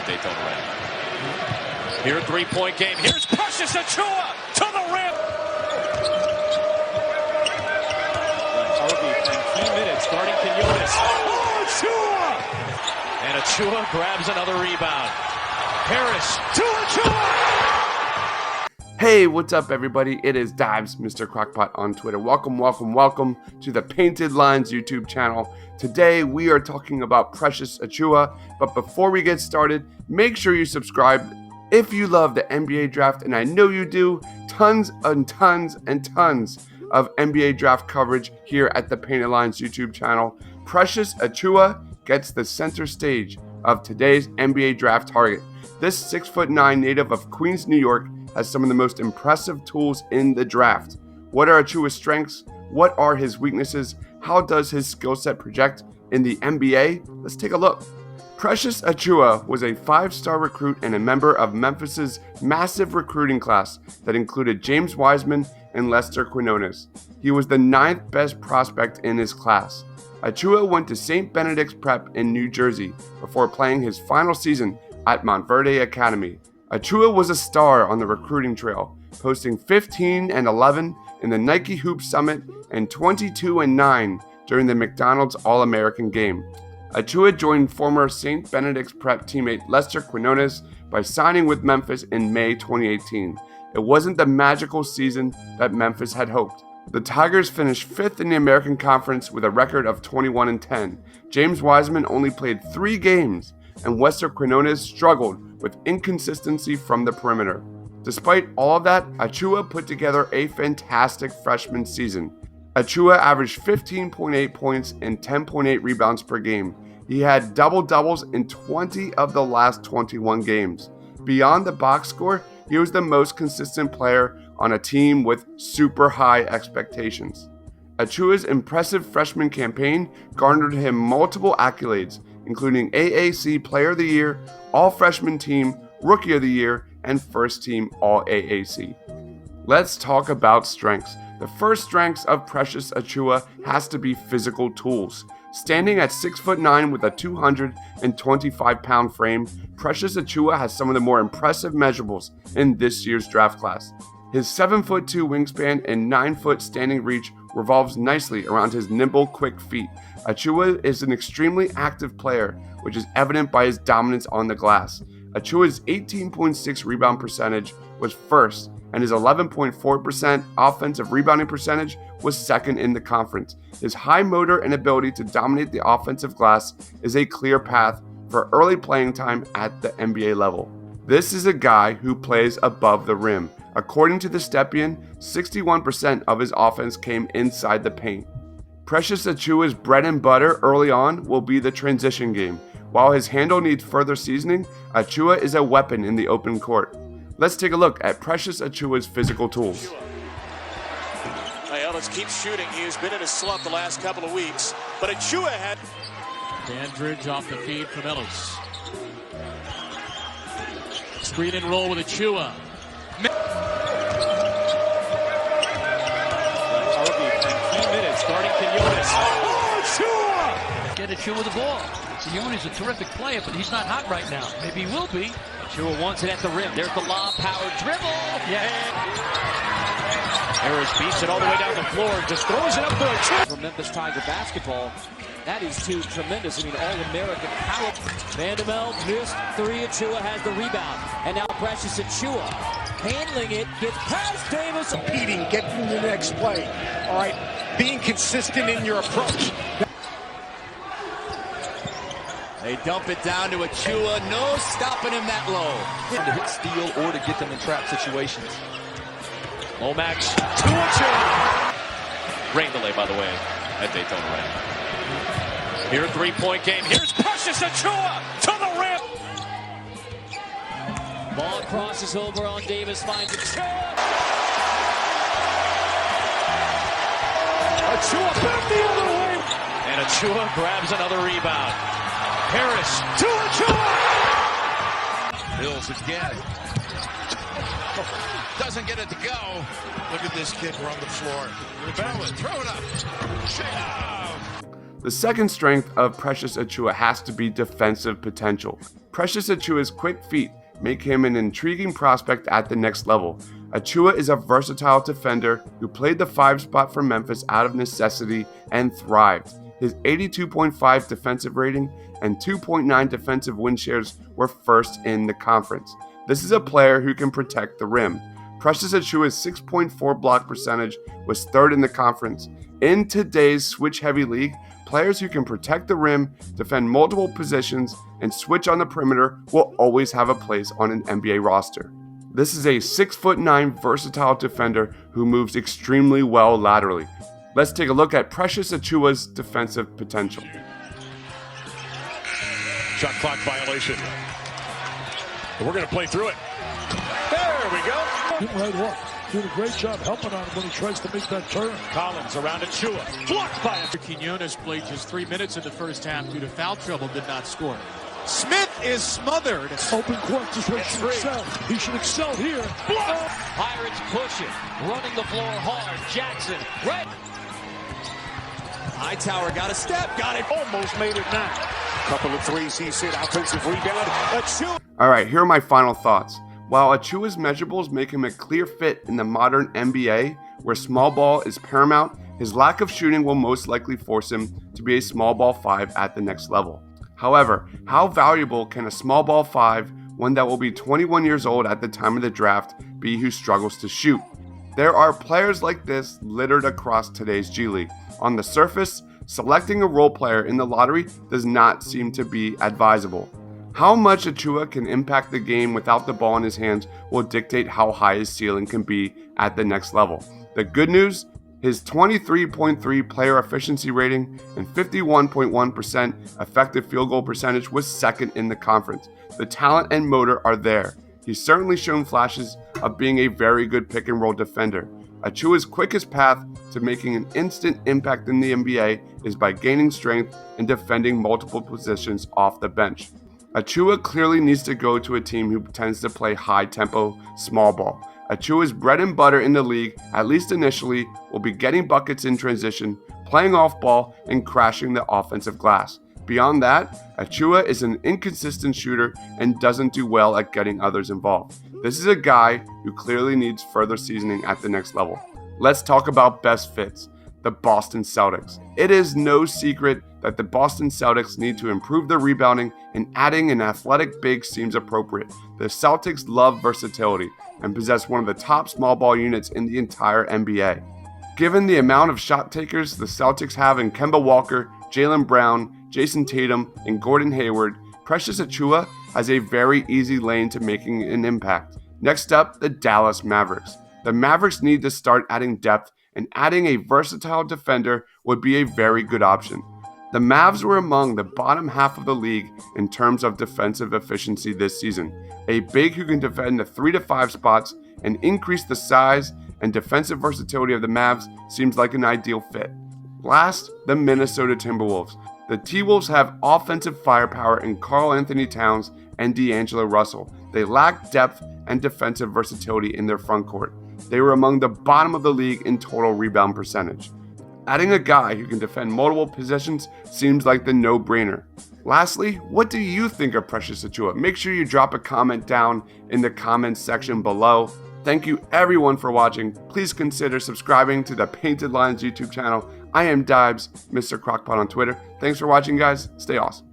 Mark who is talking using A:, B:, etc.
A: Daytona Red. Here, three-point game. Here's Precious Achuiwa to the rim. In 3 minutes, guarding Quinones. Oh, Achuiwa! And Achuiwa grabs another rebound. Harris to Achuiwa!
B: Hey, what's up everybody? It is Dives, Mr. Crockpot on Twitter. Welcome to the Painted Lines YouTube channel. Today we are talking about Precious Achuiwa, but before we get started, make sure you subscribe if you love the NBA draft, and I know you do. Tons and tons and tons of NBA draft coverage here at the Painted Lines YouTube channel. Precious Achuiwa gets the center stage of today's NBA draft target. This 6'9" native of Queens, New York has some of the most impressive tools in the draft. What are Achuiwa's strengths? What are his weaknesses? How does his skill set project in the NBA? Let's take a look. Precious Achuiwa was a 5-star recruit and a member of Memphis's massive recruiting class that included James Wiseman and Lester Quinones. He was the 9th best prospect in his class. Achuiwa went to St. Benedict's Prep in New Jersey before playing his final season at Montverde Academy. Achuiwa was a star on the recruiting trail, posting 15 and 11 in the Nike Hoop Summit and 22 and 9 during the McDonald's All-American game. Achuiwa joined former St. Benedict's Prep teammate Lester Quinones by signing with Memphis in May 2018. It wasn't the magical season that Memphis had hoped. The Tigers finished 5th in the American Conference with a record of 21 and 10. James Wiseman only played 3 games, and Lester Quinones struggled with inconsistency from the perimeter. Despite all of that, Achuiwa put together a fantastic freshman season. Achuiwa averaged 15.8 points and 10.8 rebounds per game. He had double-doubles in 20 of the last 21 games. Beyond the box score, he was the most consistent player on a team with super high expectations. Achuiwa's impressive freshman campaign garnered him multiple accolades, including AAC Player of the Year, All-Freshman Team, Rookie of the Year, and First Team All-AAC. Let's talk about strengths. The first strengths of Precious Achuiwa has to be physical tools. Standing at 6'9" with a 225-pound frame, Precious Achuiwa has some of the more impressive measurables in this year's draft class. His 7'2" wingspan and 9-foot standing reach revolves nicely around his nimble, quick feet. Achuiwa is an extremely active player, which is evident by his dominance on the glass. Achuiwa's 18.6 rebound percentage was first, and his 11.4% offensive rebounding percentage was second in the conference. His high motor and ability to dominate the offensive glass is a clear path for early playing time at the NBA level. This is a guy who plays above the rim. According to the Stepien, 61% of his offense came inside the paint. Precious Achuiwa's bread and butter early on will be the transition game. While his handle needs further seasoning, Achuiwa is a weapon in the open court. Let's take a look at Precious Achuiwa's physical tools.
A: Let's keep shooting. He has been in a slump the last couple of weeks, but Achuiwa had... Dandridge off the feed from Ellis. Screen and roll with Achuiwa. Guarding Quinones. Oh, Achuiwa!
C: Get Achuiwa the ball. Simeone's a terrific player, but he's not hot right now. Maybe he will be.
A: Achuiwa wants it at the rim. There's the lob, power dribble. Yeah. Harris beats it all the way down the floor. Just throws it up for Achuiwa.
D: For Memphis Tiger basketball, that is too tremendous. I mean, all-American power. Vanderbilt missed 3. Achuiwa has the rebound. And now Precious Achuiwa handling it. Gets past Davis.
E: Competing, getting to the next play. All right. Being consistent in your approach.
D: They dump it down to Achuiwa. No stopping him that low.
F: To hit steal or to get them in trap situations.
A: Lomax to Achuiwa. Rain delay, by the way, at Daytona Red. Here, three-point game. Here's Precious Achuiwa to the rim.
D: Ball crosses over on Davis. Finds Achuiwa.
A: Achuiwa back the other way. And Achuiwa grabs another rebound. Harris to Achuiwa.
G: Bills again. Doesn't get it to go. Look at this kid run the floor. Rebel it. Throw it up.
B: The second strength of Precious Achuiwa has to be defensive potential. Precious Achuiwa's quick feet make him an intriguing prospect at the next level. Achuiwa is a versatile defender who played the 5 spot for Memphis out of necessity and thrived. His 82.5 defensive rating and 2.9 defensive win shares were first in the conference. This is a player who can protect the rim. Precious Achuiwa's 6.4 block percentage was third in the conference. In today's switch-heavy league, players who can protect the rim, defend multiple positions, and switch on the perimeter will always have a place on an NBA roster. This is a 6'9" versatile defender who moves extremely well laterally. Let's take a look at Precious Achuiwa's defensive potential.
E: Shot clock violation. But we're going to play through it. There we go.
H: Him right off. Doing a great job helping on him when he tries to make that turn.
E: Collins around Achuiwa. Blocked by him.
I: Quinones played just 3 minutes in the first half due to foul trouble, did not score. Smith is smothered.
H: Open court, just where he should excel. He should excel here.
D: Pirates push it. Running the floor hard. Jackson. Right.
E: Hightower got a step. Got it. Almost made it now. Couple of threes he's hit. Offensive rebound. Achuiwa.
B: All right, here are my final thoughts. While Achuiwa's measurables make him a clear fit in the modern NBA, where small ball is paramount, his lack of shooting will most likely force him to be a small ball 5 at the next level. However, how valuable can a small ball 5, one that will be 21 years old at the time of the draft, be who struggles to shoot? There are players like this littered across today's G League. On the surface, selecting a role player in the lottery does not seem to be advisable. How much Achuiwa can impact the game without the ball in his hands will dictate how high his ceiling can be at the next level. The good news, his 23.3 player efficiency rating and 51.1% effective field goal percentage was second in the conference. The talent and motor are there. He's certainly shown flashes of being a very good pick and roll defender. Achuiwa's quickest path to making an instant impact in the NBA is by gaining strength and defending multiple positions off the bench. Achuiwa clearly needs to go to a team who tends to play high-tempo, small ball. Achuiwa's bread and butter in the league, at least initially, will be getting buckets in transition, playing off ball, and crashing the offensive glass. Beyond that, Achuiwa is an inconsistent shooter and doesn't do well at getting others involved. This is a guy who clearly needs further seasoning at the next level. Let's talk about best fits. The Boston Celtics. It is no secret that the Boston Celtics need to improve their rebounding, and adding an athletic big seems appropriate. The Celtics love versatility and possess one of the top small ball units in the entire NBA. Given the amount of shot takers the Celtics have in Kemba Walker, Jaylen Brown, Jason Tatum, and Gordon Hayward, Precious Achuiwa has a very easy lane to making an impact. Next up, the Dallas Mavericks. The Mavericks need to start adding depth, and adding a versatile defender would be a very good option. The Mavs were among the bottom half of the league in terms of defensive efficiency this season. A big who can defend the 3 to 5 spots and increase the size and defensive versatility of the Mavs seems like an ideal fit. Last, the Minnesota Timberwolves. The T-Wolves have offensive firepower in Karl Anthony Towns and D'Angelo Russell. They lack depth and defensive versatility in their front court. They were among the bottom of the league in total rebound percentage. Adding a guy who can defend multiple positions seems like the no-brainer. Lastly, what do you think of Precious Achuiwa? Make sure you drop a comment down in the comments section below. Thank you everyone for watching. Please consider subscribing to the Painted Lines YouTube channel. I am Dibes, Mr. Crockpot on Twitter. Thanks for watching, guys. Stay awesome.